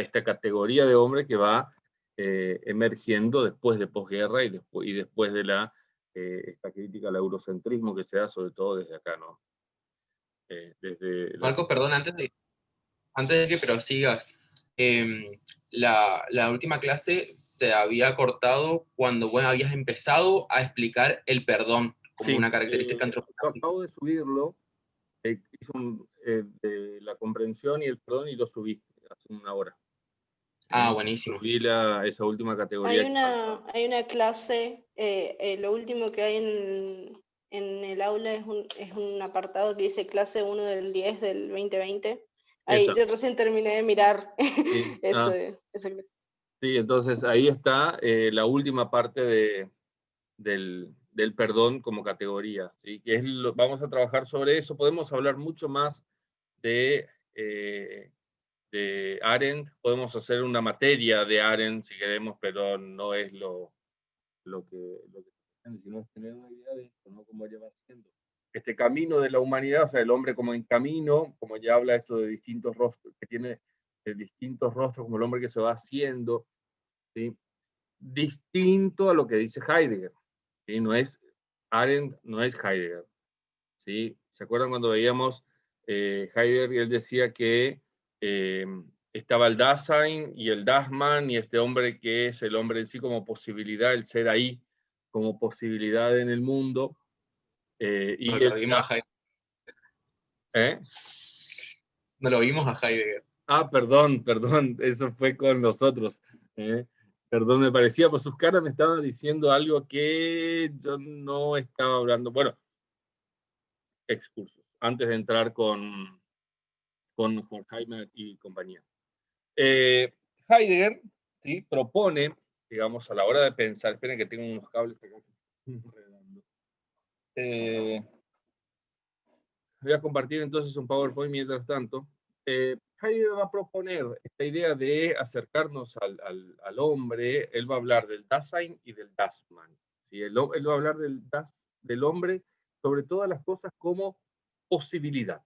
esta categoría de hombre que va emergiendo después de posguerra y después de esta crítica al eurocentrismo que se da sobre todo desde acá, ¿no? Desde Marco, perdón, antes de que prosigas, la última clase se había cortado cuando vos habías empezado a explicar el perdón como una característica antropológica. Acabo de subirlo, hice de la comprensión y el perdón y lo subí hace una hora. Buenísimo. Subí esa última categoría. Hay una clase, lo último que hay en el aula es un apartado que dice clase 1 del 10 del 2020. Ahí, yo recién terminé de mirar sí. esa clase. Sí, entonces ahí está la última parte del perdón como categoría, ¿sí? Que vamos a trabajar sobre eso. Podemos hablar mucho más de Arendt, podemos hacer una materia de Arendt si queremos, pero no es lo que sino es tener una idea de esto, ¿no? Cómo ella va haciendo este camino de la humanidad, o sea, el hombre como en camino, como ya habla esto de distintos rostros, que tiene distintos rostros, como el hombre que se va haciendo, ¿sí? Distinto a lo que dice Heidegger, ¿sí? No es Arendt, no es Heidegger, ¿sí? ¿Se acuerdan cuando veíamos Heidegger y él decía que estaba el Dasein y el Dasman y este hombre que es el hombre en sí como posibilidad, el ser ahí como posibilidad en el mundo? No lo vimos a Heidegger. No lo vimos a Heidegger. Perdón, eso fue con nosotros. Perdón, me parecía, por sus caras me estaba diciendo algo que yo no estaba hablando. Bueno, excursos, antes de entrar con Horkheimer y compañía. Heidegger, ¿sí? Propone, digamos, a la hora de pensar, esperen que tengo unos cables acá. Voy a compartir entonces un PowerPoint mientras tanto. Heidegger va a proponer esta idea de acercarnos al hombre. Él va a hablar del Dasein y del Dasman, ¿sí? Él va a hablar del hombre sobre todas las cosas como posibilidad,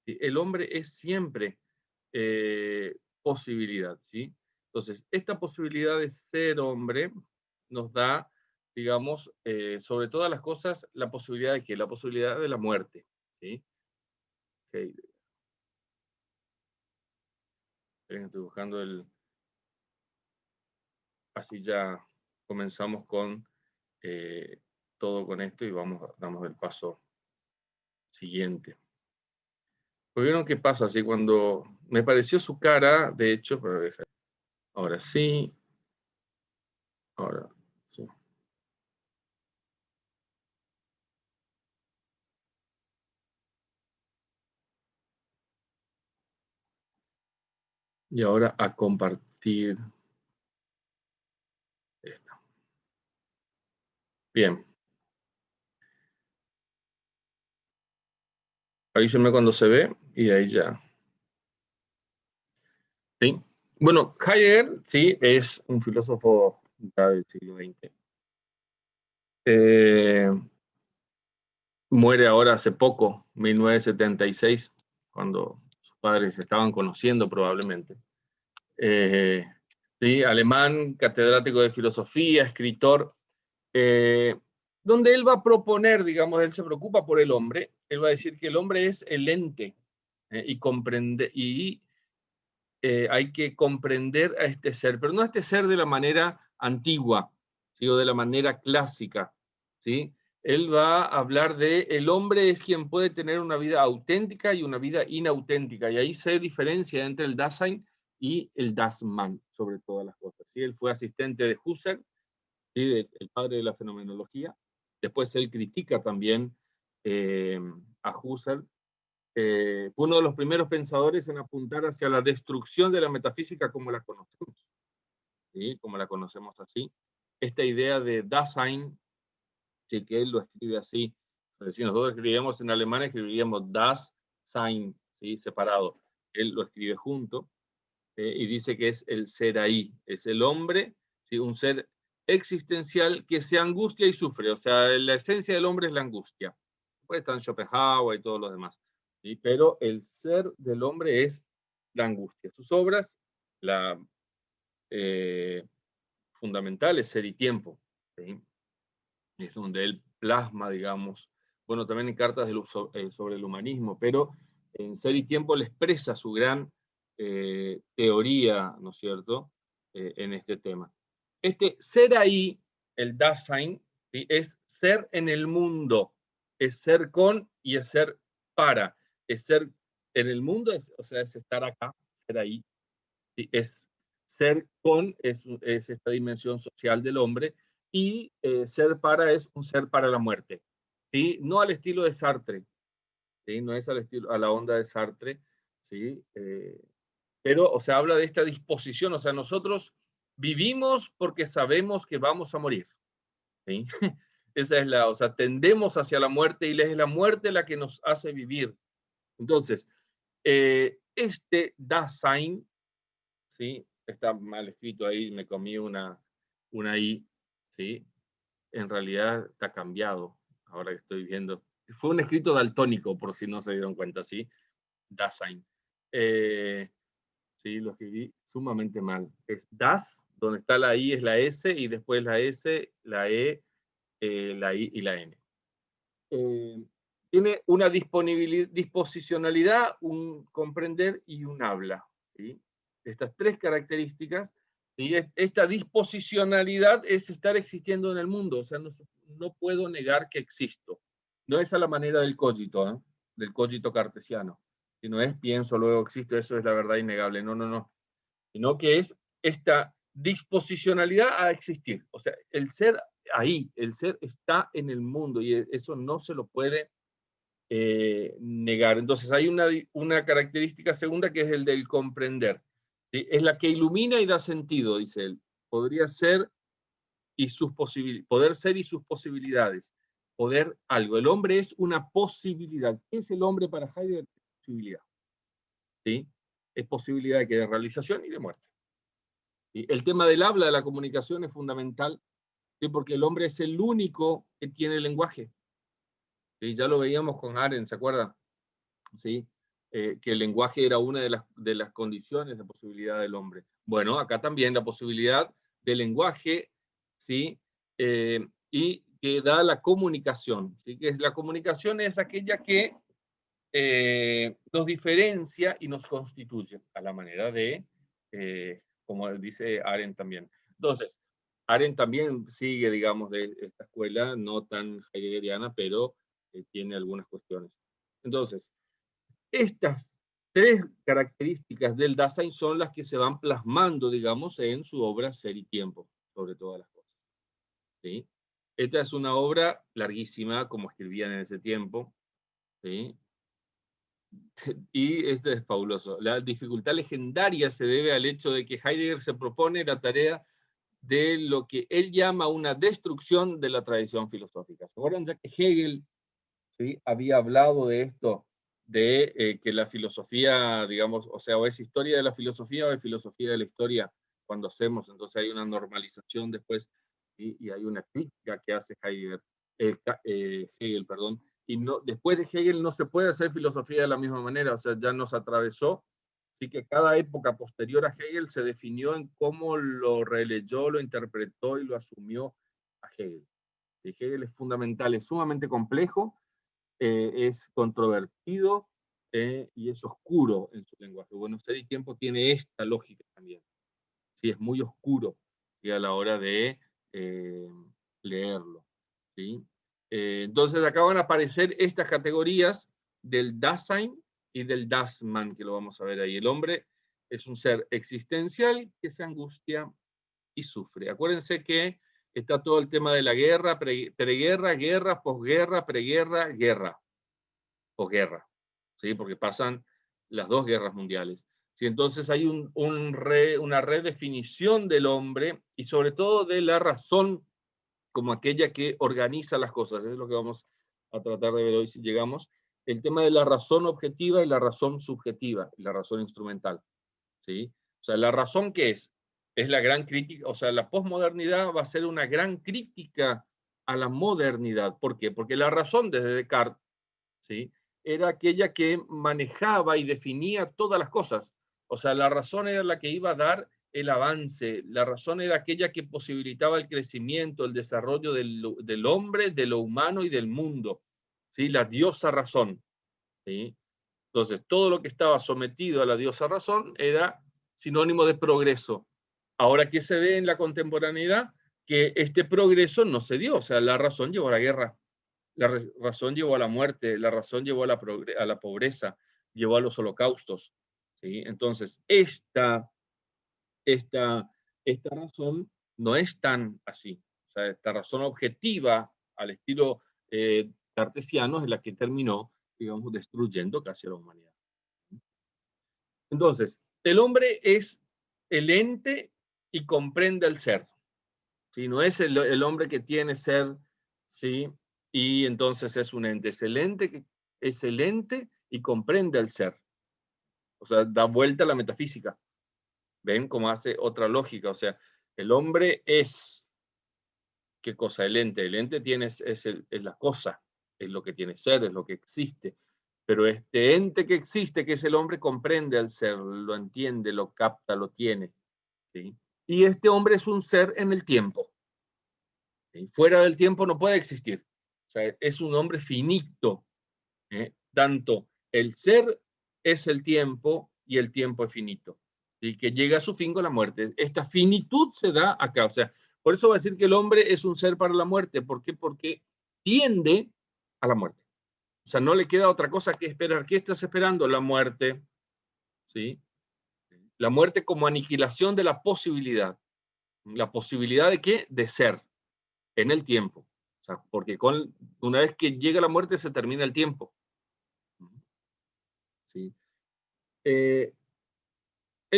¿sí? El hombre es siempre posibilidad, ¿sí? Entonces, esta posibilidad de ser hombre nos da, digamos, sobre todas las cosas, la posibilidad de ¿qué? La posibilidad de la muerte, ¿sí? Okay. Estoy buscando así ya comenzamos con todo con esto y damos el paso siguiente. Pues vieron qué pasa así cuando me pareció su cara, de hecho, pero ahora sí, ahora sí. Y ahora a compartir esto. Bien. Avísenme cuando se ve y ahí ya. ¿Sí? Bueno, Heidegger, sí, es un filósofo ya del siglo XX. Muere ahora hace poco, 1976, cuando sus padres se estaban conociendo probablemente. Sí, alemán, catedrático de filosofía, escritor, donde él va a proponer, digamos, él se preocupa por el hombre, él va a decir que el hombre es el ente y hay que comprender a este ser, pero no a este ser de la manera antigua, ¿sí? O de la manera clásica, ¿sí? Él va a hablar de el hombre es quien puede tener una vida auténtica y una vida inauténtica, y ahí se diferencia entre el Dasein y el Dasman, sobre todas las cosas, ¿sí? Él fue asistente de Husserl, ¿sí? El padre de la fenomenología. Después él critica también a Husserl. Fue uno de los primeros pensadores en apuntar hacia la destrucción de la metafísica como la conocemos, ¿sí? Como la conocemos así. Esta idea de Dasein, sí, que él lo escribe así. Si nosotros escribíamos en alemán, escribiríamos Das Sein, ¿sí? Separado. Él lo escribe junto y dice que es el ser ahí, es el hombre, ¿sí? Un ser existencial que se angustia y sufre. O sea, la esencia del hombre es la angustia. Pues están Schopenhauer y todos los demás. ¿Sí? Pero el ser del hombre es la angustia. Sus obras la fundamental es Ser y Tiempo, ¿sí? Es donde él plasma, digamos, bueno, también en Cartas sobre el humanismo, pero en Ser y Tiempo le expresa su gran teoría, ¿no es cierto?, en este tema. Este ser ahí, el Dasein, ¿sí?, es ser en el mundo, es ser con y es ser para, es ser en el mundo, o sea, es estar acá, ser ahí, ¿sí?, es ser con, es esta dimensión social del hombre, y ser para es un ser para la muerte, ¿sí? No al estilo de Sartre, ¿sí? No es al estilo, a la onda de Sartre, ¿sí? Pero, o sea, habla de esta disposición, o sea, nosotros vivimos porque sabemos que vamos a morir, ¿sí? Esa es o sea, tendemos hacia la muerte y es la muerte la que nos hace vivir. Entonces, este Dasein, ¿sí? Está mal escrito ahí, me comí una I, ¿sí? En realidad está cambiado, ahora que estoy viendo. Fue un escrito daltónico, por si no se dieron cuenta, ¿sí? Dasein. Sí, lo escribí sumamente mal. Es Das, donde está la I es la S, y después la S, la E, la I y la N. Tiene una disposicionalidad, un comprender y un habla, ¿sí? Estas tres características, y esta disposicionalidad es estar existiendo en el mundo, o sea, no puedo negar que existo. No es a la manera del cogito, ¿eh?, del cogito cartesiano, sino es pienso, luego existo, eso es la verdad innegable, no, sino que es esta disposicionalidad a existir, o sea, el ser ahí, el ser está en el mundo y eso no se lo puede negar. Entonces hay una característica segunda que es el del comprender, ¿sí? Es la que ilumina y da sentido, dice él. Podría ser y poder ser y sus posibilidades. Poder algo. El hombre es una posibilidad. ¿Qué es el hombre para Heidegger? Posibilidad, ¿sí? Es posibilidad de realización y de muerte. ¿Sí? El tema del habla, de la comunicación es fundamental, ¿sí?, porque el hombre es el único que tiene lenguaje. ¿Sí? Ya lo veíamos con Arendt, ¿se acuerdan? ¿Sí? Que el lenguaje era una de las condiciones de posibilidad del hombre. Bueno, acá también la posibilidad del lenguaje, ¿sí? Y que da la comunicación, ¿sí? Que la comunicación es aquella que nos diferencia y nos constituye, a la manera de, como dice Arendt también. Entonces, Arendt también sigue, digamos, de esta escuela, no tan heideggeriana, pero tiene algunas cuestiones. Entonces, estas tres características del Dasein son las que se van plasmando, digamos, en su obra Ser y Tiempo, sobre todas las cosas, ¿sí? Esta es una obra larguísima, como escribían en ese tiempo, ¿sí? Y esto es fabuloso. La dificultad legendaria se debe al hecho de que Heidegger se propone la tarea de lo que él llama una destrucción de la tradición filosófica. ¿Se acuerdan ya que Hegel, ¿sí?, había hablado de esto, de que la filosofía, digamos, o sea, o es historia de la filosofía o es filosofía de la historia cuando hacemos? Entonces hay una normalización después, ¿sí?, y hay una crítica que hace Hegel, perdón, y no, después de Hegel no se puede hacer filosofía de la misma manera, o sea, ya nos atravesó, así que cada época posterior a Hegel se definió en cómo lo releyó, lo interpretó y lo asumió a Hegel. Y Hegel es fundamental, es sumamente complejo, es controvertido y es oscuro en su lenguaje. Bueno, Ser y Tiempo tiene esta lógica también. Sí, es muy oscuro, ¿sí?, a la hora de leerlo, ¿sí? Entonces acá van a aparecer estas categorías del Dasein y del Dasman, que lo vamos a ver ahí. El hombre es un ser existencial que se angustia y sufre. Acuérdense que está todo el tema de la guerra, preguerra, guerra, posguerra, preguerra, guerra, posguerra, ¿sí? Porque pasan las dos guerras mundiales. ¿Sí? Entonces hay una redefinición del hombre y sobre todo de la razón como aquella que organiza las cosas. Es lo que vamos a tratar de ver hoy si llegamos. El tema de la razón objetiva y la razón subjetiva, la razón instrumental, ¿sí? O sea, la razón, ¿qué es? Es la gran crítica, o sea, la posmodernidad va a ser una gran crítica a la modernidad. ¿Por qué? Porque la razón desde Descartes, ¿sí?, era aquella que manejaba y definía todas las cosas. O sea, la razón era la que iba a dar el avance, la razón era aquella que posibilitaba el crecimiento, el desarrollo del hombre, de lo humano y del mundo, ¿sí? La diosa razón, ¿sí? Entonces, todo lo que estaba sometido a la diosa razón era sinónimo de progreso. Ahora, ¿qué se ve en la contemporaneidad? Que este progreso no se dio, o sea, la razón llevó a la guerra, la razón llevó a la muerte, la razón llevó a la pobreza, llevó a los holocaustos, ¿sí? Entonces, esta razón no es tan así. O sea, esta razón objetiva, al estilo cartesiano, es la que terminó, digamos, destruyendo casi a la humanidad. Entonces, el hombre es el ente y comprende el ser. ¿Sí? No es el hombre que tiene ser, ¿sí? Y entonces es un ente. Es el ente que es el ente y comprende el ser. O sea, da vuelta a la metafísica. ¿Ven cómo hace otra lógica? O sea, el hombre es, ¿qué cosa? El ente. El ente tiene, es la cosa, es lo que tiene ser, es lo que existe. Pero este ente que existe, que es el hombre, comprende al ser, lo entiende, lo capta, lo tiene, ¿sí? Y este hombre es un ser en el tiempo, ¿sí? Fuera del tiempo no puede existir. O sea, es un hombre finito, ¿eh? Tanto el ser es el tiempo y el tiempo es finito, y que llega a su fin con la muerte. Esta finitud se da acá. O sea, por eso va a decir que el hombre es un ser para la muerte. ¿Por qué? Porque tiende a la muerte. O sea, no le queda otra cosa que esperar. ¿Qué estás esperando? La muerte, ¿sí? La muerte como aniquilación de la posibilidad. ¿La posibilidad de qué? De ser en el tiempo. O sea, porque una vez que llega la muerte se termina el tiempo. ¿Sí? Él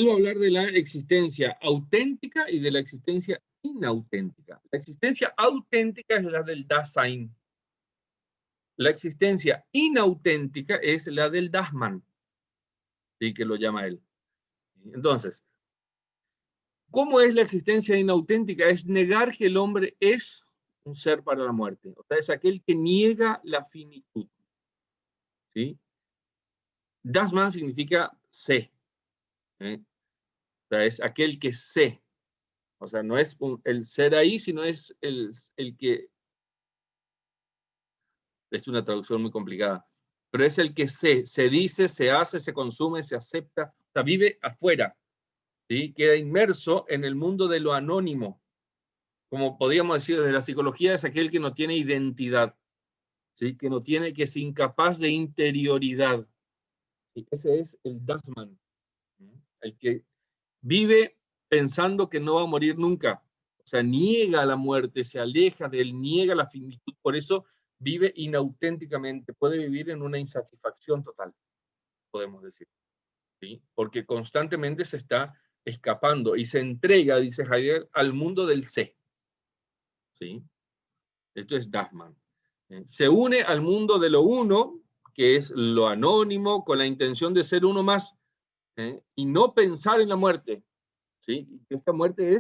va a hablar de la existencia auténtica y de la existencia inauténtica. La existencia auténtica es la del Dasein. La existencia inauténtica es la del Dasman, ¿sí? Que lo llama él. Entonces, ¿cómo es la existencia inauténtica? Es negar que el hombre es un ser para la muerte. O sea, es aquel que niega la finitud, ¿sí? Dasman significa sé, ¿eh? O sea, es aquel que sé. O sea, no es el ser ahí, sino es el que, es una traducción muy complicada, pero es el que se dice, se hace, se consume, se acepta, o sea, vive afuera, ¿sí? Queda inmerso en el mundo de lo anónimo. Como podríamos decir desde la psicología, es aquel que no tiene identidad, ¿sí? Que no tiene, que es incapaz de interioridad. Y ese es el Dasman, el que vive pensando que no va a morir nunca. O sea, niega la muerte, se aleja de él, niega la finitud. Por eso vive inauténticamente, puede vivir en una insatisfacción total, podemos decir, ¿sí? Porque constantemente se está escapando y se entrega, dice Heidegger, al mundo del sé, ¿sí? Esto es Dasman. Se une al mundo de lo uno, que es lo anónimo, con la intención de ser uno más, y no pensar en la muerte, ¿sí? Esta muerte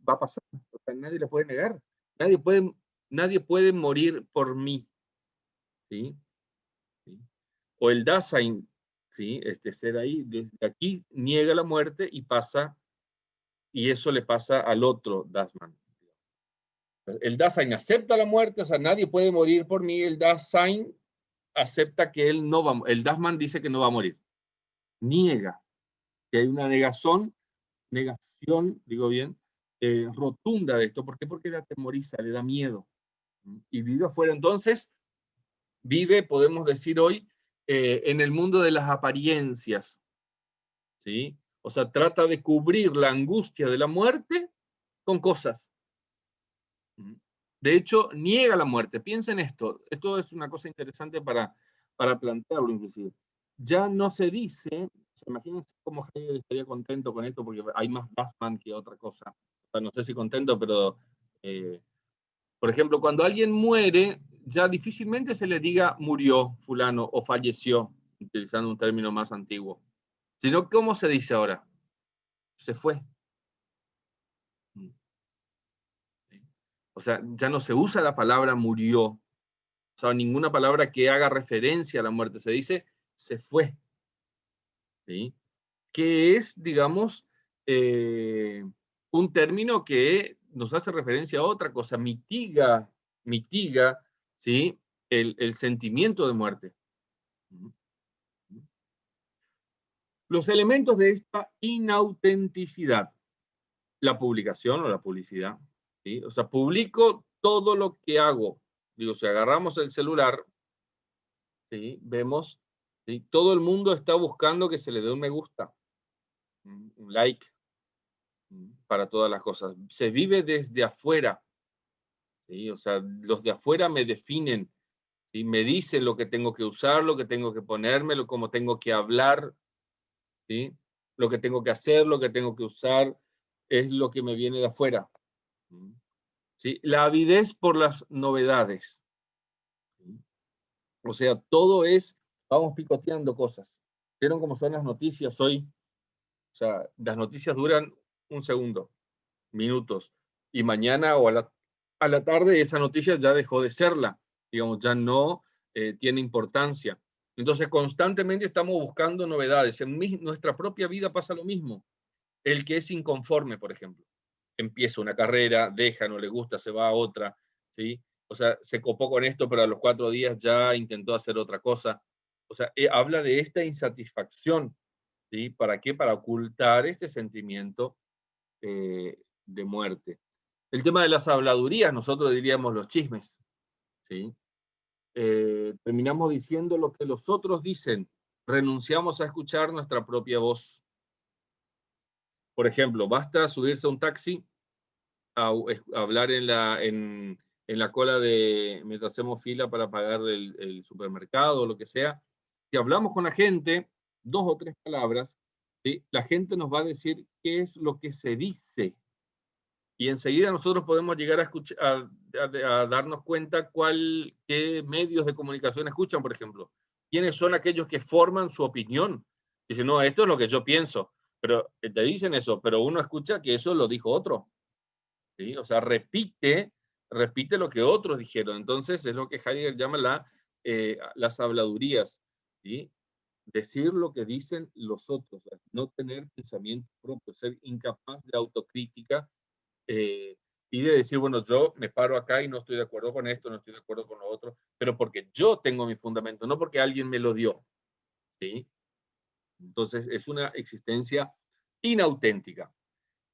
va a pasar, o sea, nadie la puede negar, nadie puede morir por mí, ¿sí? ¿Sí? O el Dasein, ¿sí? Este ser ahí, desde aquí niega la muerte y pasa, y eso le pasa al otro Dasman. El Dasein acepta la muerte, o sea, nadie puede morir por mí, el Dasein acepta que él no va, el Dasman dice que no va a morir, niega, que hay una negación, digo bien, rotunda de esto. ¿Por qué? Porque le atemoriza, le da miedo. Y vive afuera. Entonces, vive, podemos decir hoy, en el mundo de las apariencias, ¿sí? O sea, trata de cubrir la angustia de la muerte con cosas. De hecho, niega la muerte. Piensen esto. Esto es una cosa interesante para plantearlo, inclusive. Ya no se dice, o sea, imagínense cómo Hegel estaría contento con esto, porque hay más Dasman que otra cosa. O sea, no sé si contento, pero, por ejemplo, cuando alguien muere, ya difícilmente se le diga murió fulano o falleció, utilizando un término más antiguo. Sino, ¿cómo se dice ahora? Se fue. O sea, ya no se usa la palabra murió. O sea, ninguna palabra que haga referencia a la muerte. Se dice se fue. ¿Sí? que es, digamos, un término que nos hace referencia a otra cosa, mitiga, ¿sí? El sentimiento de muerte. Los elementos de esta inautenticidad, la publicación o la publicidad, ¿sí? O sea, publico todo lo que hago. Digo, si agarramos el celular, ¿sí? Vemos, ¿sí? Todo el mundo está buscando que se le dé un me gusta, un like, para todas las cosas. Se vive desde afuera, ¿sí? O sea, los de afuera me definen, ¿sí? Me dicen lo que tengo que usar, lo que tengo que ponerme, cómo tengo que hablar, ¿sí? Lo que tengo que hacer, lo que tengo que usar, es lo que me viene de afuera. ¿Sí? La avidez por las novedades. ¿Sí? O sea, todo es, vamos picoteando cosas. ¿Vieron cómo son las noticias hoy? O sea, las noticias duran un segundo, minutos, y mañana o a la tarde esa noticia ya dejó de serla, digamos, ya no tiene importancia. Entonces, constantemente estamos buscando novedades. En nuestra propia vida pasa lo mismo. El que es inconforme, por ejemplo, empieza una carrera, deja, no le gusta, se va a otra, ¿sí? O sea, se copó con esto, pero a los 4 días ya intentó hacer otra cosa. O sea, habla de esta insatisfacción, ¿sí? ¿Para qué? Para ocultar este sentimiento de muerte. El tema de las habladurías, nosotros diríamos los chismes, ¿sí? Terminamos diciendo lo que los otros dicen, renunciamos a escuchar nuestra propia voz. Por ejemplo, basta subirse a un taxi, a hablar en la cola mientras hacemos fila para pagar el supermercado o lo que sea. Si hablamos con la gente, 2 o 3 palabras, ¿sí? La gente nos va a decir qué es lo que se dice. Y enseguida nosotros podemos llegar a, escuchar, a darnos cuenta qué medios de comunicación escuchan, por ejemplo. ¿Quiénes son aquellos que forman su opinión? Dicen, no, esto es lo que yo pienso. Pero te dicen eso, pero uno escucha que eso lo dijo otro. ¿Sí? O sea, repite lo que otros dijeron. Entonces es lo que Heidegger llama las habladurías. ¿Sí? Decir lo que dicen los otros, no tener pensamiento propio, ser incapaz de autocrítica y de decir, bueno, yo me paro acá y no estoy de acuerdo con esto, no estoy de acuerdo con lo otro, pero porque yo tengo mi fundamento, no porque alguien me lo dio. ¿Sí? Entonces es una existencia inauténtica.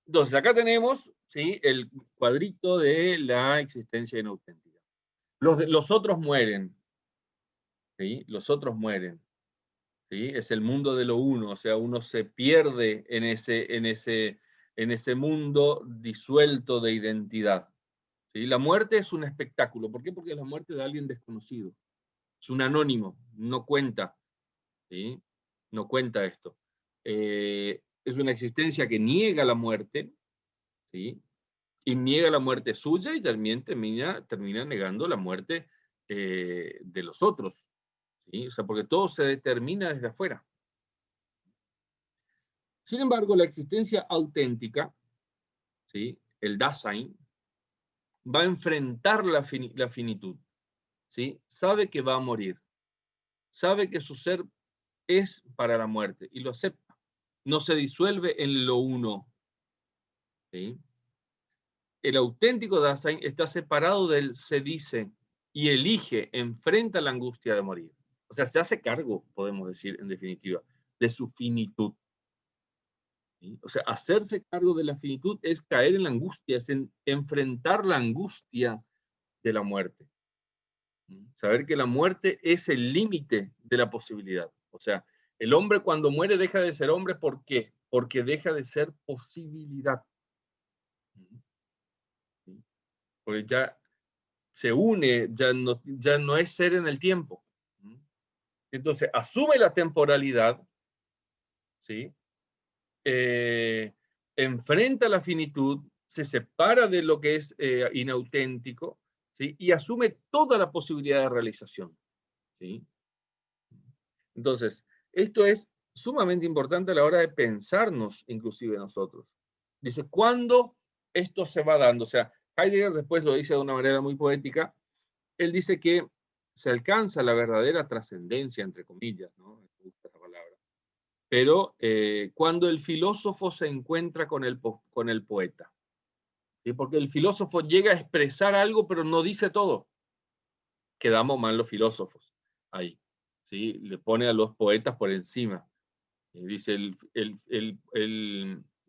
Entonces acá tenemos, ¿sí?, el cuadrito de la existencia inauténtica. Los otros mueren. ¿Sí? Los otros mueren. ¿Sí? Es el mundo de lo uno, o sea, uno se pierde en ese mundo disuelto de identidad. ¿Sí? La muerte es un espectáculo. ¿Por qué? Porque es la muerte de alguien desconocido. Es un anónimo, no cuenta. ¿Sí? No cuenta esto. Es una existencia que niega la muerte, ¿sí? Y niega la muerte suya y también termina negando la muerte de los otros. ¿Sí? O sea, porque todo se determina desde afuera. Sin embargo, la existencia auténtica, ¿sí?, el Dasein, va a enfrentar la finitud. ¿Sí? Sabe que va a morir. Sabe que su ser es para la muerte y lo acepta. No se disuelve en lo uno. ¿Sí? El auténtico Dasein está separado del se dice y elige, enfrenta la angustia de morir. O sea, se hace cargo, podemos decir, en definitiva, de su finitud. ¿Sí? O sea, hacerse cargo de la finitud es caer en la angustia, es enfrentar la angustia de la muerte. ¿Sí? Saber que la muerte es el límite de la posibilidad. O sea, el hombre cuando muere deja de ser hombre, ¿por qué? Porque deja de ser posibilidad. ¿Sí? Porque ya se une, ya no es ser en el tiempo. Entonces, asume la temporalidad, ¿sí? Enfrenta la finitud, se separa de lo que es inauténtico, ¿sí? Y asume toda la posibilidad de realización. ¿Sí? Entonces, esto es sumamente importante a la hora de pensarnos, inclusive nosotros. Dice, ¿cuándo esto se va dando? O sea, Heidegger después lo dice de una manera muy poética. Él dice que se alcanza la verdadera trascendencia, entre comillas, ¿no? Me gusta esa palabra. pero cuando el filósofo se encuentra con el poeta. ¿Sí? Porque el filósofo llega a expresar algo, pero no dice todo. Quedamos mal los filósofos ahí. ¿Sí? Le pone a los poetas por encima. Dice,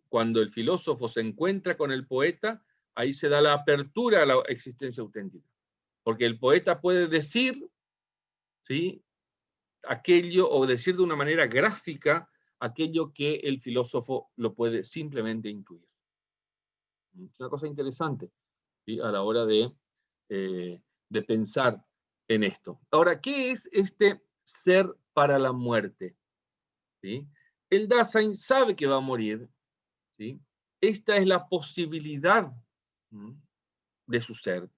cuando el filósofo se encuentra con el poeta, ahí se da la apertura a la existencia auténtica. Porque el poeta puede decir, ¿sí?, aquello, o decir de una manera gráfica aquello que el filósofo lo puede simplemente intuir. Es una cosa interesante, ¿sí?, a la hora de pensar en esto. Ahora, ¿qué es este ser para la muerte? ¿Sí? El Dasein sabe que va a morir, ¿sí? Esta es la posibilidad de su ser.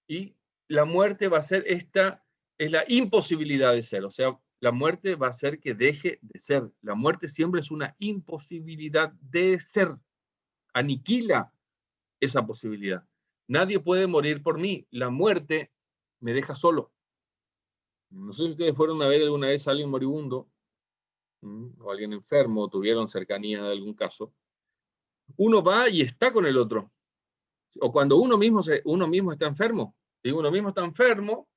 Y la muerte va a ser esta, es la imposibilidad de ser. O sea, la muerte va a ser que deje de ser. La muerte siempre es una imposibilidad de ser. Aniquila esa posibilidad. Nadie puede morir por mí. La muerte me deja solo. No sé si ustedes fueron a ver alguna vez a alguien moribundo, o alguien enfermo, o tuvieron cercanía de algún caso. Uno va y está con el otro. O cuando uno mismo está enfermo. Si uno mismo está enfermo,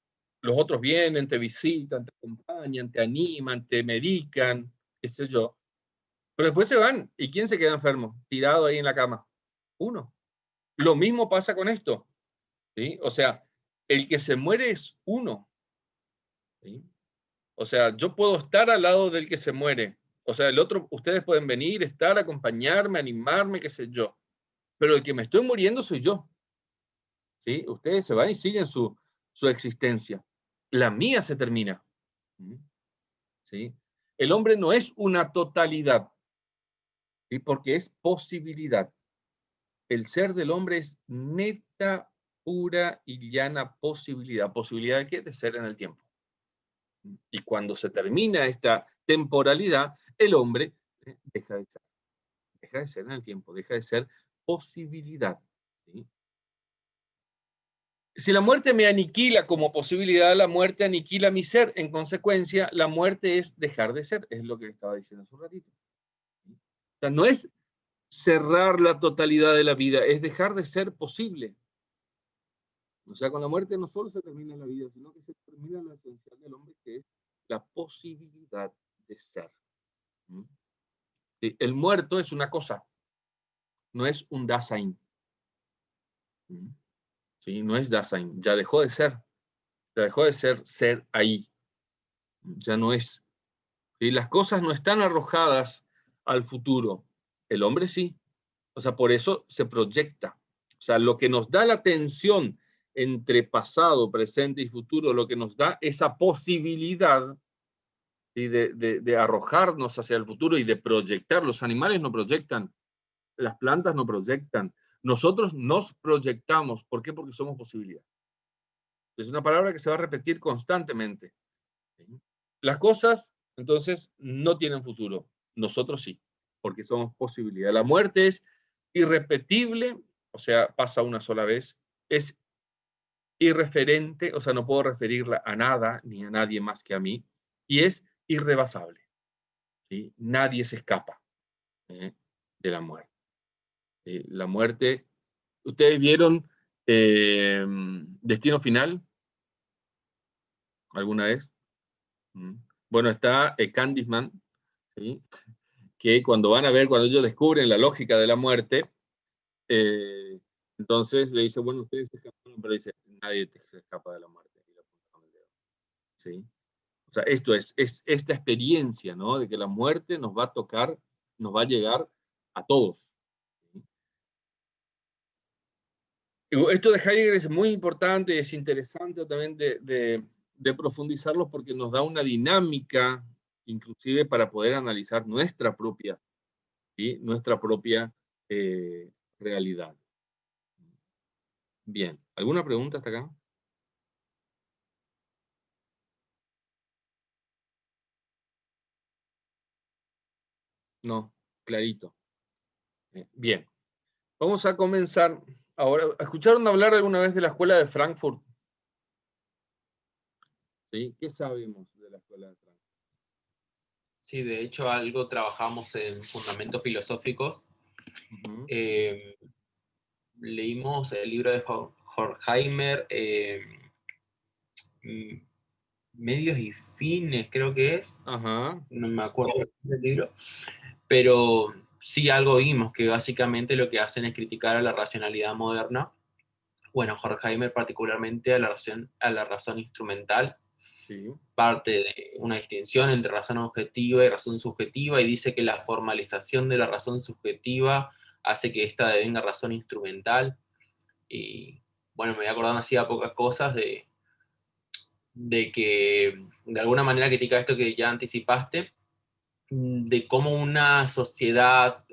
los otros vienen, te visitan, te acompañan, te animan, te medican, qué sé yo. Pero después se van. ¿Y quién se queda enfermo? Tirado ahí en la cama. Uno. Lo mismo pasa con esto. ¿Sí? O sea, el que se muere es uno. ¿Sí? O sea, yo puedo estar al lado del que se muere. O sea, el otro, ustedes pueden venir, estar, acompañarme, animarme, qué sé yo. Pero el que me estoy muriendo soy yo. ¿Sí? Ustedes se van y siguen su existencia. La mía se termina. ¿Sí? El hombre no es una totalidad, ¿sí?, porque es posibilidad. El ser del hombre es neta, pura y llana posibilidad. ¿Posibilidad de qué? De ser en el tiempo. Y cuando se termina esta temporalidad, el hombre deja de ser. Deja de ser en el tiempo, deja de ser posibilidad. ¿Sí? Si la muerte me aniquila como posibilidad, la muerte aniquila mi ser. En consecuencia, la muerte es dejar de ser. Es lo que le estaba diciendo hace un ratito. O sea, no es cerrar la totalidad de la vida, es dejar de ser posible. O sea, con la muerte no solo se termina la vida, sino que se termina lo esencial del hombre, que es la posibilidad de ser. ¿Sí? El muerto es una cosa, no es un Dasein. ¿Sí? No es Dasein, ya dejó de ser. Ya dejó de ser ahí. Ya no es. ¿Sí? Las cosas no están arrojadas al futuro. El hombre sí. O sea, por eso se proyecta. O sea, lo que nos da la tensión entre pasado, presente y futuro, lo que nos da esa posibilidad, ¿sí?, de arrojarnos hacia el futuro y de proyectar. Los animales no proyectan, las plantas no proyectan. Nosotros nos proyectamos. ¿Por qué? Porque somos posibilidad. Es una palabra que se va a repetir constantemente. ¿Sí? Las cosas, entonces, no tienen futuro. Nosotros sí, porque somos posibilidad. La muerte es irrepetible, o sea, pasa una sola vez. Es irreferente, o sea, no puedo referirla a nada ni a nadie más que a mí. Y es irrebasable. ¿Sí? Nadie se escapa de la muerte. La muerte, ¿ustedes vieron Destino Final alguna vez? Bueno, está Candyman, ¿sí?, que cuando ellos descubren la lógica de la muerte, entonces le dice, bueno, ustedes se escaparon, pero dice, nadie se escapa de la muerte. ¿Sí? O sea, esto es esta experiencia, ¿no?, de que la muerte nos va a tocar, nos va a llegar a todos. ¿Sí? Esto de Heidegger es muy importante, es interesante también de profundizarlo, porque nos da una dinámica, inclusive para poder analizar nuestra propia, ¿sí?, nuestra propia realidad. Bien, ¿alguna pregunta hasta acá? No, clarito. Bien, vamos a comenzar ahora. ¿Escucharon hablar alguna vez de la Escuela de Frankfurt? ¿Sí? ¿Qué sabemos de la Escuela de Frankfurt? Sí, de hecho algo trabajamos en fundamentos filosóficos. Ujú. Leímos el libro de Horkheimer, Medios y Fines, creo que es. Ajá, No me acuerdo del libro. Pero sí algo vimos, que básicamente lo que hacen es criticar a la racionalidad moderna. Bueno, Horkheimer particularmente a la razón instrumental, sí, parte de una distinción entre razón objetiva y razón subjetiva, y dice que la formalización de la razón subjetiva hace que ésta devenga razón instrumental. Y bueno, me voy acordando así a pocas cosas de que de alguna manera critica esto que ya anticipaste, de cómo una sociedad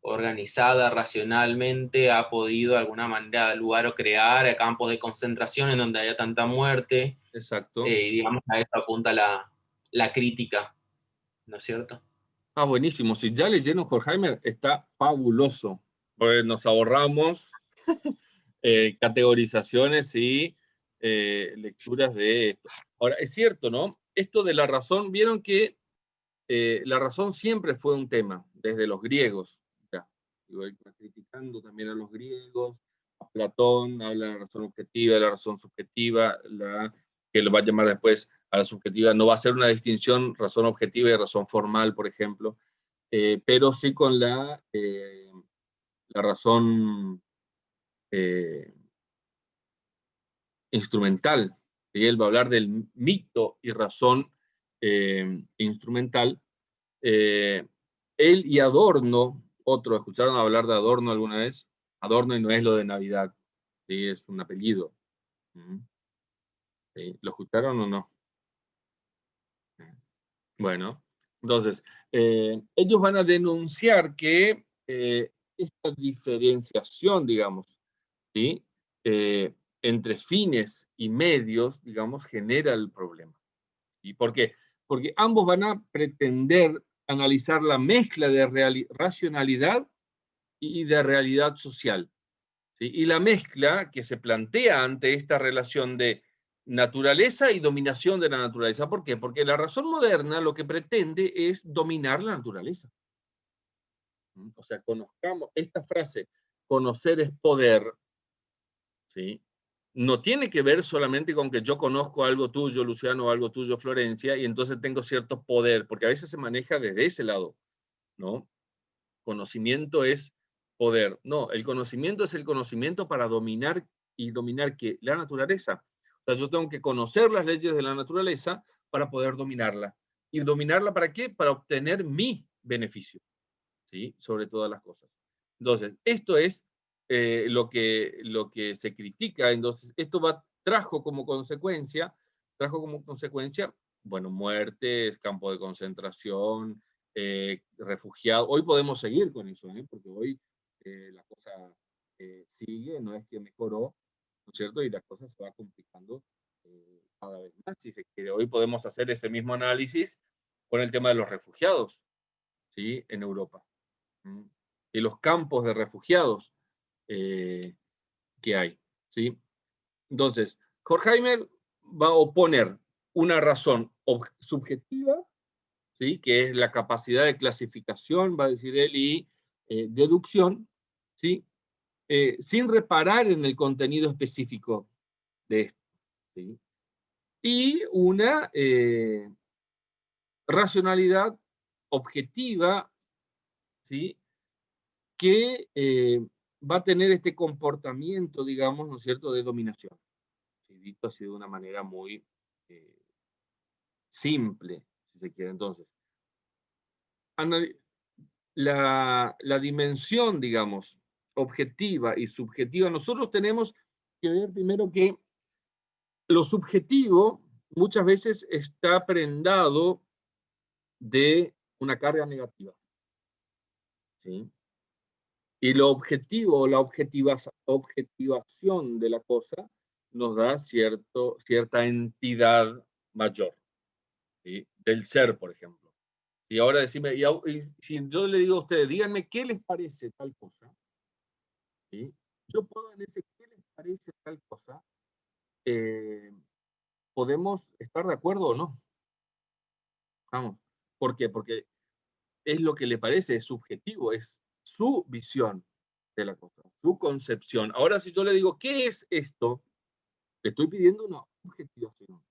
organizada racionalmente ha podido de alguna manera dar lugar o crear campos de concentración en donde haya tanta muerte, exacto. y digamos a eso apunta la crítica, ¿no es cierto? Ah, buenísimo. Si ya leyeron Horkheimer, está fabuloso. Pues nos ahorramos categorizaciones y lecturas de esto. Ahora, es cierto, ¿no? Esto de la razón, vieron que la razón siempre fue un tema, desde los griegos. Ya, digo, él está criticando también a los griegos, a Platón, habla de la razón objetiva, de la razón subjetiva, que lo va a llamar después a la subjetiva. No va a ser una distinción razón objetiva y razón formal, por ejemplo, pero sí con la razón eh, instrumental. Y él va a hablar del mito y razón instrumental. Eh, Él y Adorno, otro, ¿escucharon hablar de Adorno alguna vez? Adorno y no es lo de Navidad, ¿sí? Es un apellido. ¿Sí? ¿Lo escucharon o no? Bueno, entonces, ellos van a denunciar que esta diferenciación, digamos, ¿sí? Eh, entre fines y medios, digamos, genera el problema. ¿Y por qué? Porque ambos van a pretender analizar la mezcla de racionalidad y de realidad social. ¿Sí? Y la mezcla que se plantea ante esta relación de naturaleza y dominación de la naturaleza. ¿Por qué? Porque la razón moderna lo que pretende es dominar la naturaleza. O sea, conozcamos esta frase, conocer es poder, ¿sí? No tiene que ver solamente con que yo conozco algo tuyo, Luciano, o algo tuyo, Florencia, y entonces tengo cierto poder, porque a veces se maneja desde ese lado, ¿no? Conocimiento es poder. No, el conocimiento es el conocimiento para dominar y dominar ¿qué? La naturaleza. O sea, yo tengo que conocer las leyes de la naturaleza para poder dominarla. ¿Y dominarla para qué? Para obtener mi beneficio, ¿sí? Sobre todas las cosas. Entonces, esto es lo que se critica. Entonces, esto trajo como consecuencia, bueno, muertes, campo de concentración, refugiados. Hoy podemos seguir con eso, porque hoy la cosa sigue, no es que mejoró, ¿no es cierto? Y la cosa se va complicando cada vez más, si se quiere. Hoy podemos hacer ese mismo análisis con el tema de los refugiados, ¿sí? En Europa. Y los campos de refugiados eh, que hay, ¿sí? Entonces, Horkheimer va a oponer una razón subjetiva, ¿sí? Que es la capacidad de clasificación, va a decir él, y deducción, ¿sí? Sin reparar en el contenido específico de esto, ¿sí? Y una racionalidad objetiva, ¿sí? Que va a tener este comportamiento, digamos, ¿no es cierto?, de dominación. ¿Sí? Dicho así de una manera muy eh, simple, si se quiere. Entonces, la dimensión, digamos, objetiva y subjetiva, nosotros tenemos que ver primero que lo subjetivo muchas veces está prendado de una carga negativa, ¿sí? Y lo objetivo, la objetivación de la cosa nos da cierta entidad mayor, ¿sí? Del ser, por ejemplo. Y ahora decime, y si yo le digo a ustedes, díganme qué les parece tal cosa, ¿sí? Yo puedo en ese qué les parece tal cosa, eh, podemos estar de acuerdo o no. Vamos. ¿Por qué? Porque es lo que le parece, es subjetivo, es su visión de la cosa, su concepción. Ahora, si yo le digo, ¿qué es esto? Le estoy pidiendo una objetivación.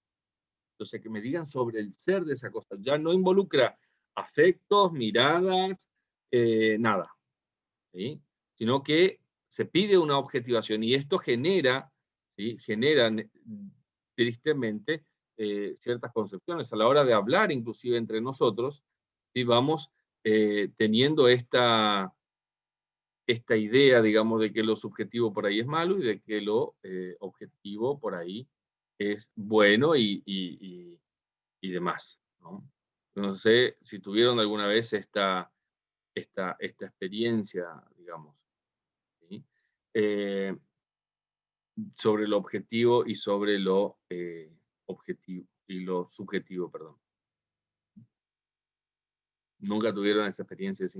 Entonces, que me digan sobre el ser de esa cosa. Ya no involucra afectos, miradas, nada, ¿sí? Sino que se pide una objetivación y esto genera, ¿sí? Genera tristemente ciertas concepciones. A la hora de hablar, inclusive entre nosotros, ¿sí? Vamos teniendo esta idea, digamos, de que lo subjetivo por ahí es malo y de que lo objetivo por ahí es bueno y demás, ¿no? No sé si tuvieron alguna vez esta experiencia, digamos, ¿sí? Eh, sobre lo objetivo y sobre lo objetivo y lo subjetivo, perdón. ¿Nunca tuvieron esa experiencia así?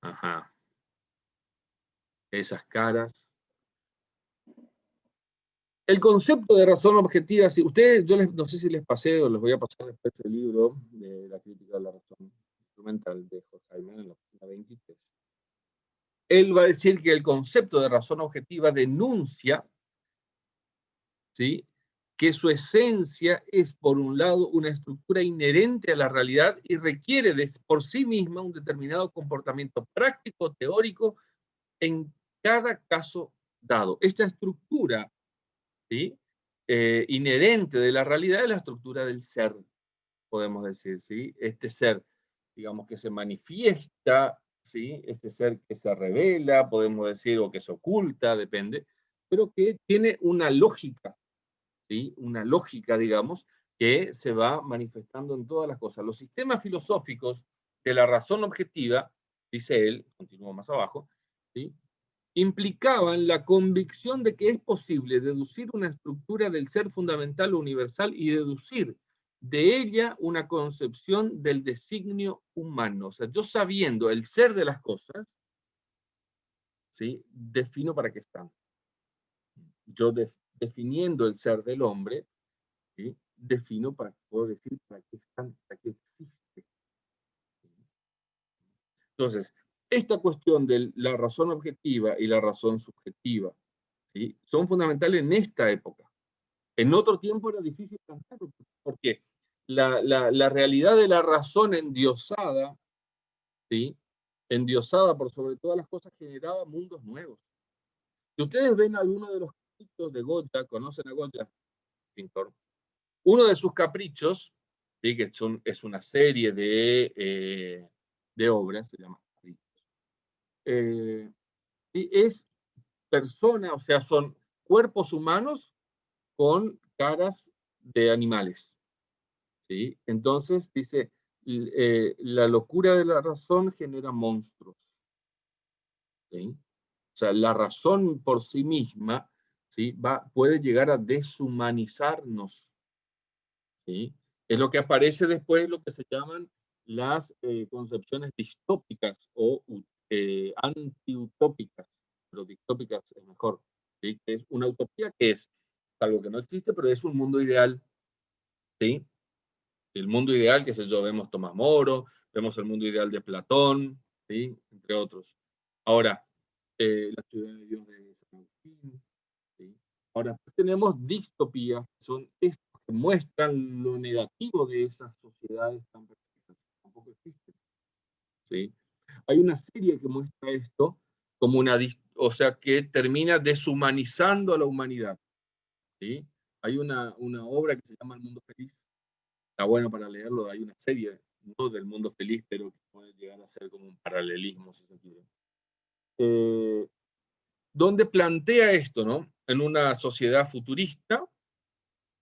Ajá. Esas caras. El concepto de razón objetiva, si ustedes, yo no sé si les pasé o les voy a pasar después el libro de la crítica de la razón instrumental de Horkheimer en la página 23. Él va a decir que el concepto de razón objetiva denuncia, ¿sí?, que su esencia es, por un lado, una estructura inherente a la realidad y requiere por sí misma un determinado comportamiento práctico, teórico, en cada caso dado. Esta estructura, ¿sí?, inherente de la realidad es la estructura del ser, podemos decir, ¿sí? Este ser, digamos, que se manifiesta, ¿sí? Este ser que se revela, podemos decir, o que se oculta, depende, pero que tiene una lógica, ¿sí? Una lógica, digamos, que se va manifestando en todas las cosas. Los sistemas filosóficos de la razón objetiva, dice él, continúo más abajo, ¿sí?, implicaban la convicción de que es posible deducir una estructura del ser fundamental o universal y deducir de ella una concepción del designio humano. O sea, yo sabiendo el ser de las cosas, ¿sí?, defino para qué están. Yo definiendo el ser del hombre, ¿sí?, defino para, puedo decir para qué están, para qué existe. Entonces, esta cuestión de la razón objetiva y la razón subjetiva, ¿sí?, son fundamentales en esta época. En otro tiempo era difícil plantearlo, porque la realidad de la razón endiosada, ¿sí?, endiosada por sobre todas las cosas, generaba mundos nuevos. Si ustedes ven alguno de los caprichos de Goya, conocen a Goya, pintor, uno de sus caprichos, ¿sí?, que es una serie de obras, se llama Caprichos, y es persona, o sea, son cuerpos humanos con caras de animales, ¿sí? Entonces dice, la locura de la razón genera monstruos, ¿sí? O sea, la razón por sí misma, ¿sí?, puede llegar a deshumanizarnos, ¿sí? Es lo que aparece después, lo que se llaman las concepciones distópicas o antiutópicas, pero distópicas es mejor, ¿sí? Es una utopía que es algo que no existe, pero es un mundo ideal, ¿sí? El mundo ideal, qué sé yo, vemos Tomás Moro, vemos el mundo ideal de Platón, ¿sí?, entre otros. Ahora, la ciudad de Dios de San Agustín, ¿sí? Ahora, tenemos distopías, que son estas que muestran lo negativo de esas sociedades tan perfectas, tampoco existen, ¿sí? Hay una serie que muestra esto como o sea, que termina deshumanizando a la humanidad, ¿sí? Hay una obra que se llama El Mundo Feliz. Está bueno para leerlo, hay una serie, no del mundo feliz, pero que puede llegar a ser como un paralelismo, si se quiere. Donde plantea esto, ¿no? En una sociedad futurista,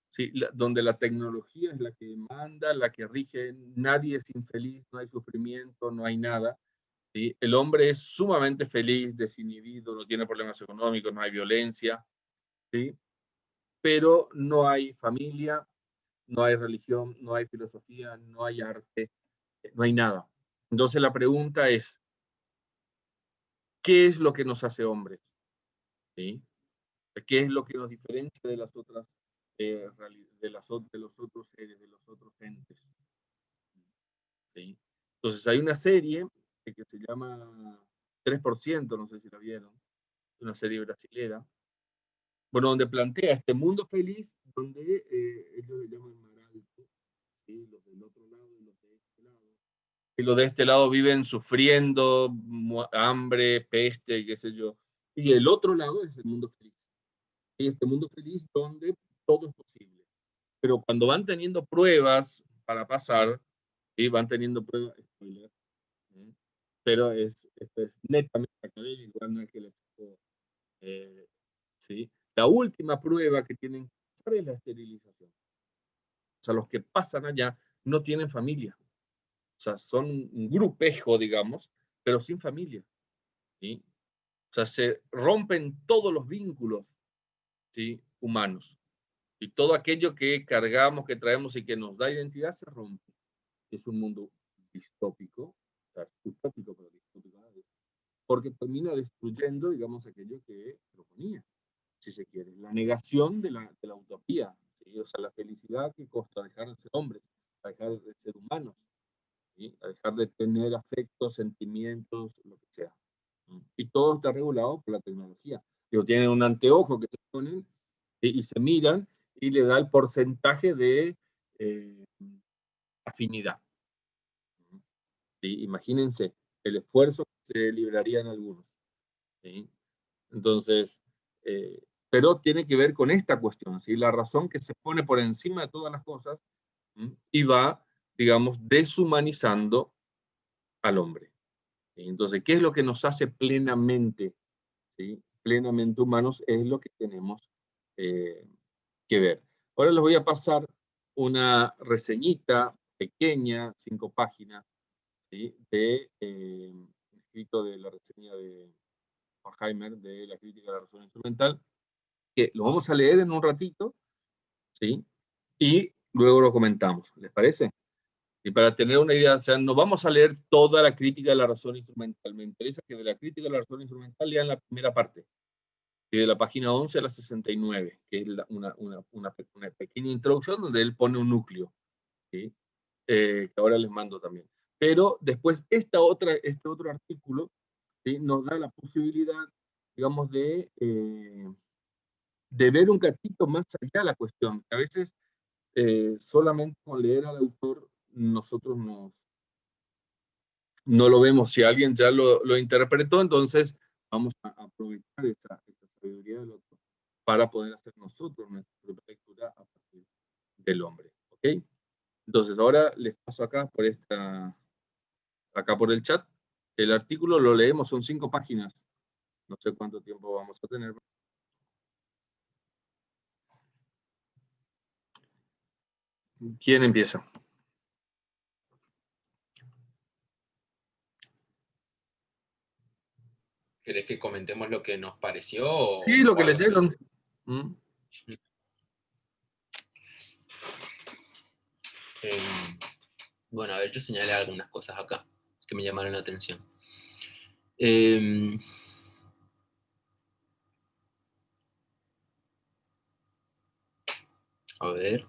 ¿sí?, donde la tecnología es la que manda, la que rige, nadie es infeliz, no hay sufrimiento, no hay nada, ¿sí? El hombre es sumamente feliz, desinhibido, no tiene problemas económicos, no hay violencia, ¿sí? Pero no hay familia, no hay religión, no hay filosofía, no hay arte, no hay nada. Entonces la pregunta es, ¿qué es lo que nos hace hombres? ¿Sí? ¿Qué es lo que nos diferencia de las otras de los otros seres, de los otros entes. ¿Sí? Entonces hay una serie que se llama 3%, no sé si la vieron, una serie brasilera, bueno, donde plantea este mundo feliz, donde ellos le llaman mar alto, ¿sí? Los del otro lado y los de este lado. Y los de este lado viven sufriendo hambre, peste, qué sé yo. Y el otro lado es el mundo feliz. Y este mundo feliz donde todo es posible. Pero cuando van teniendo pruebas para pasar, ¿sí? Van teniendo pruebas, spoiler, ¿sí? Pero esto es netamente académico, no es que les ¿sí? La última prueba que tienen que pasar es la esterilización. O sea, los que pasan allá no tienen familia. O sea, son un grupejo, digamos, pero sin familia. ¿Sí? O sea, se rompen todos los vínculos, ¿sí? Humanos. Y todo aquello que cargamos, que traemos y que nos da identidad se rompe. Es un mundo distópico, o sea, utópico, pero distópico, porque termina destruyendo, digamos, aquello que proponía, si se quiere. La negación de la utopía, ¿sí? O sea, la felicidad que costa dejar de ser hombres, a dejar de ser humanos, ¿sí? A dejar de tener afectos, sentimientos, lo que sea. ¿Sí? Y todo está regulado por la tecnología. Digo, tienen un anteojo que se ponen, ¿sí? Y se miran y le da el porcentaje de afinidad. ¿Sí? Imagínense el esfuerzo que se librarían algunos. ¿Sí? Entonces, pero tiene que ver con esta cuestión, ¿sí? La razón que se pone por encima de todas las cosas, ¿sí? Y va, digamos, deshumanizando al hombre. ¿Sí? Entonces, ¿qué es lo que nos hace plenamente, ¿sí? Plenamente humanos? Es lo que tenemos que ver. Ahora les voy a pasar una reseñita pequeña, 5 páginas, ¿sí? De escrito de la reseña de Horkheimer, de la crítica de la razón instrumental, que lo vamos a leer en un ratito, ¿sí? Y luego lo comentamos, ¿les parece? Y para tener una idea, o sea, no vamos a leer toda la crítica de la razón instrumental. Me interesa que de la crítica de la razón instrumental lean la primera parte, y de la página 11 a la 69, que es una pequeña introducción donde él pone un núcleo, ¿sí? Que ahora les mando también. Pero después este otro artículo, ¿sí? Nos da la posibilidad, digamos, de ver un cachito más allá de la cuestión. A veces solamente con leer al autor nosotros no lo vemos. Si alguien ya lo interpretó, entonces vamos a aprovechar esa sabiduría del otro para poder hacer nosotros nuestra propia lectura a partir del hombre. ¿Ok? Entonces ahora les paso acá por el chat. El artículo lo leemos, son 5 páginas. No sé cuánto tiempo vamos a tener. ¿Quién empieza? ¿Querés que comentemos lo que nos pareció o, Sí, lo o que algo leyeron. específico? Bueno, a ver, yo señalé algunas cosas acá que me llamaron la atención. A ver.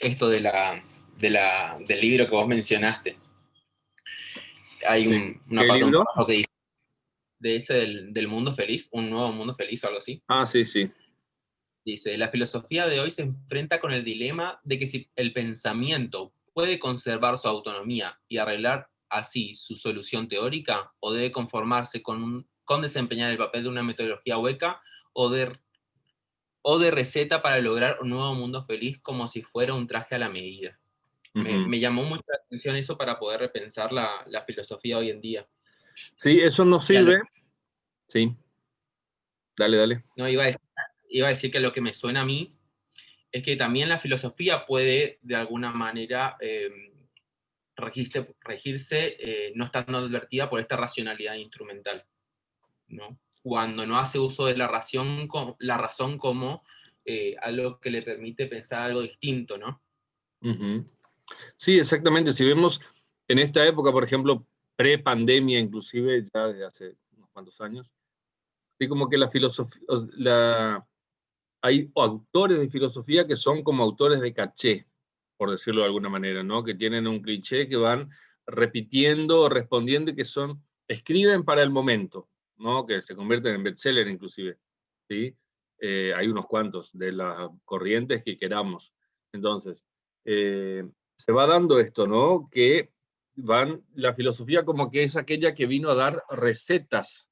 Esto del libro que vos mencionaste. Hay Sí. una ¿Qué parte, un libro? párrafo que dice, de ese del mundo feliz, un nuevo mundo feliz o algo así. Ah, sí, sí. Dice, la filosofía de hoy se enfrenta con el dilema de que si el pensamiento puede conservar su autonomía y arreglar así su solución teórica, o debe conformarse con desempeñar el papel de una metodología hueca o de receta para lograr un nuevo mundo feliz como si fuera un traje a la medida. Me llamó mucho la atención eso para poder repensar la filosofía hoy en día. Sí, eso nos sirve. Sí. Dale. No, iba a decir que lo que me suena a mí es que también la filosofía puede, de alguna manera, regirse no estando advertida por esta racionalidad instrumental, ¿no? Cuando no hace uso de la razón como algo que le permite pensar algo distinto, ¿no? Sí, exactamente. Si vemos en esta época, por ejemplo, pre-pandemia, inclusive ya desde hace unos cuantos años, ¿sí? Como que la filosofía, hay autores de filosofía que son como autores de caché, por decirlo de alguna manera, ¿no? Que tienen un cliché que van repitiendo o respondiendo y que escriben para el momento, ¿no? Que se convierten en bestseller inclusive, ¿sí? Hay unos cuantos de las corrientes que queramos. Entonces, se va dando esto, ¿no? Que la filosofía como que es aquella que vino a dar recetas,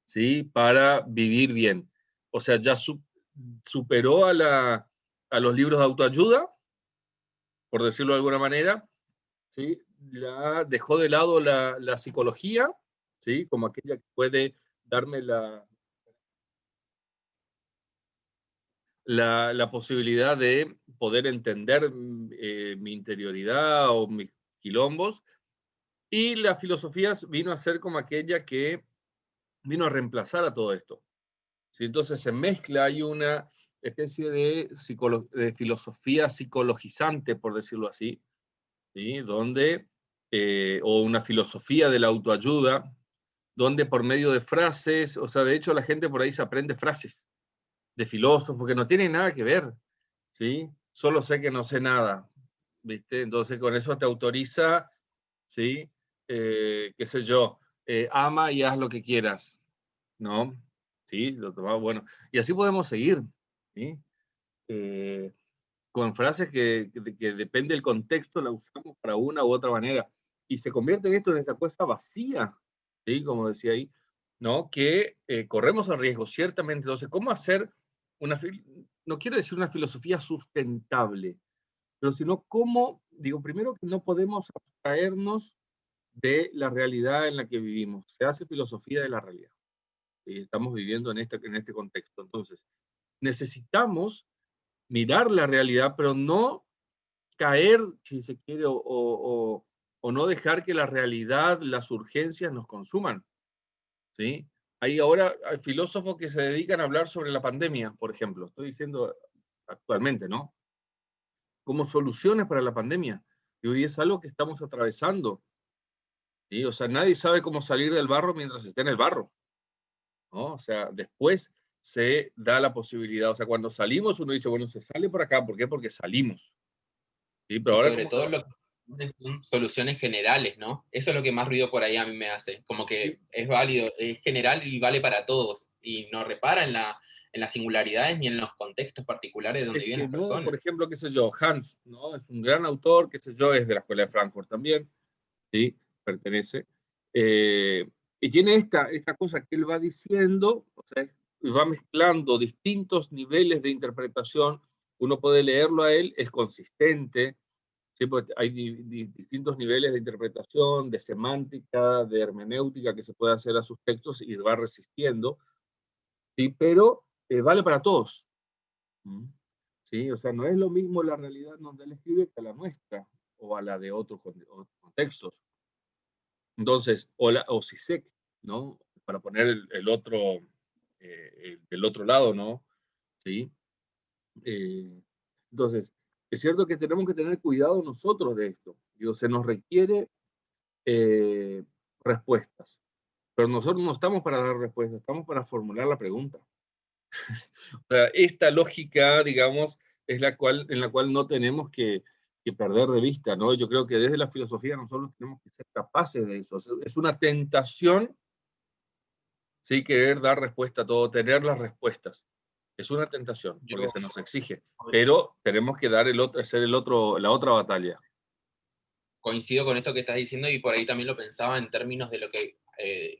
¿sí? Para vivir bien. O sea, ya superó a los libros de autoayuda, por decirlo de alguna manera, ¿sí? Dejó de lado la psicología, ¿sí? Como aquella que puede darme la posibilidad de poder entender mi interioridad o mis quilombos, y la filosofía vino a ser como aquella que vino a reemplazar a todo esto. ¿Sí? Entonces se mezcla, hay una especie de filosofía psicologizante, por decirlo así, ¿sí? Donde, o una filosofía de la autoayuda, donde por medio de frases, o sea, de hecho la gente por ahí se aprende frases de filósofos que no tienen nada que ver, ¿sí? Solo sé que no sé nada, ¿viste? Entonces con eso te autoriza, ¿sí? Qué sé yo, ama y haz lo que quieras, ¿no? Sí, lo tomamos, bueno. Y así podemos seguir, ¿sí? Eh, con frases que depende del contexto, la usamos para una u otra manera. Y se convierte en esto en esta cosa vacía, ¿sí? Como decía ahí, ¿no? Que corremos el riesgo, ciertamente. Entonces, ¿cómo hacer no quiero decir una filosofía sustentable, pero sino cómo, digo, primero que no podemos abstraernos de la realidad en la que vivimos. Se hace filosofía de la realidad. Estamos viviendo en este contexto. Entonces, necesitamos mirar la realidad, pero no caer, si se quiere, o no dejar que la realidad, las urgencias nos consuman, ¿sí? Hay filósofos que se dedican a hablar sobre la pandemia, por ejemplo, estoy diciendo actualmente, ¿no? Como soluciones para la pandemia. Y hoy es algo que estamos atravesando, ¿sí? O sea, nadie sabe cómo salir del barro mientras está en el barro, ¿no? O sea, después se da la posibilidad, o sea, cuando salimos uno dice, bueno, se sale por acá, ¿por qué? Porque salimos, ¿sí? Pero Y ahora sobre como todo lo que son soluciones generales, ¿no? Eso es lo que más ruido por ahí a mí me hace, como sí, que es válido, es general y vale para todos, y no repara en las singularidades ni en los contextos particulares de donde es viven que las no, por personas. ejemplo, qué sé yo, Hans, ¿no? Es un gran autor, qué sé yo, es de la Escuela de Frankfurt también, ¿sí? Pertenece. Eh, y tiene esta cosa que él va diciendo, o sea, va mezclando distintos niveles de interpretación. Uno puede leerlo a él, es consistente, ¿sí? Porque hay distintos niveles de interpretación, de semántica, de hermenéutica que se puede hacer a sus textos y va resistiendo, ¿sí? Pero vale para todos. ¿Mm? ¿Sí? O sea, no es lo mismo la realidad donde él escribe que la nuestra o a la de otros contextos. Entonces, o CISEC, ¿no? Para poner el otro, del otro lado, ¿no? ¿Sí? Eh, entonces, es cierto que tenemos que tener cuidado nosotros de esto. Digo, se nos requiere eh, respuestas, pero nosotros no estamos para dar respuestas, estamos para formular la pregunta. O sea, esta lógica, digamos, es en la cual no tenemos que perder de vista, ¿no? Yo creo que desde la filosofía nosotros tenemos que ser capaces de eso. O sea, es una tentación, sí, querer dar respuesta a todo, tener las respuestas. Es una tentación, porque Yo se nos exige, pero tenemos que hacer la otra batalla. coincido con esto que estás diciendo y por ahí también lo pensaba en términos de lo que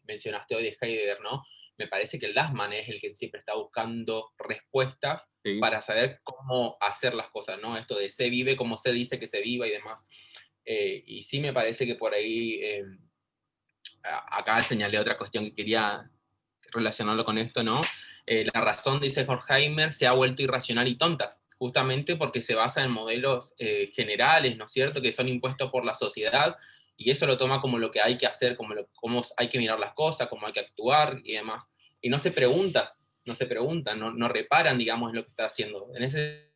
mencionaste hoy de Heidegger, ¿no? Me parece que el Dassmann es el que siempre está buscando respuestas ¿Sí? para saber cómo hacer las cosas, ¿no? Esto de se vive como se dice que se viva y demás. Y sí me parece que por ahí, acá señalé otra cuestión que quería relacionarlo con esto, ¿no? La razón, dice Horkheimer, se ha vuelto irracional y tonta, justamente porque se basa en modelos generales, ¿no es cierto?, que son impuestos por la sociedad, y eso lo toma como lo que hay que hacer, cómo hay que mirar las cosas, cómo hay que actuar y demás. Y no se preguntan, no reparan, digamos, en lo que está haciendo. En ese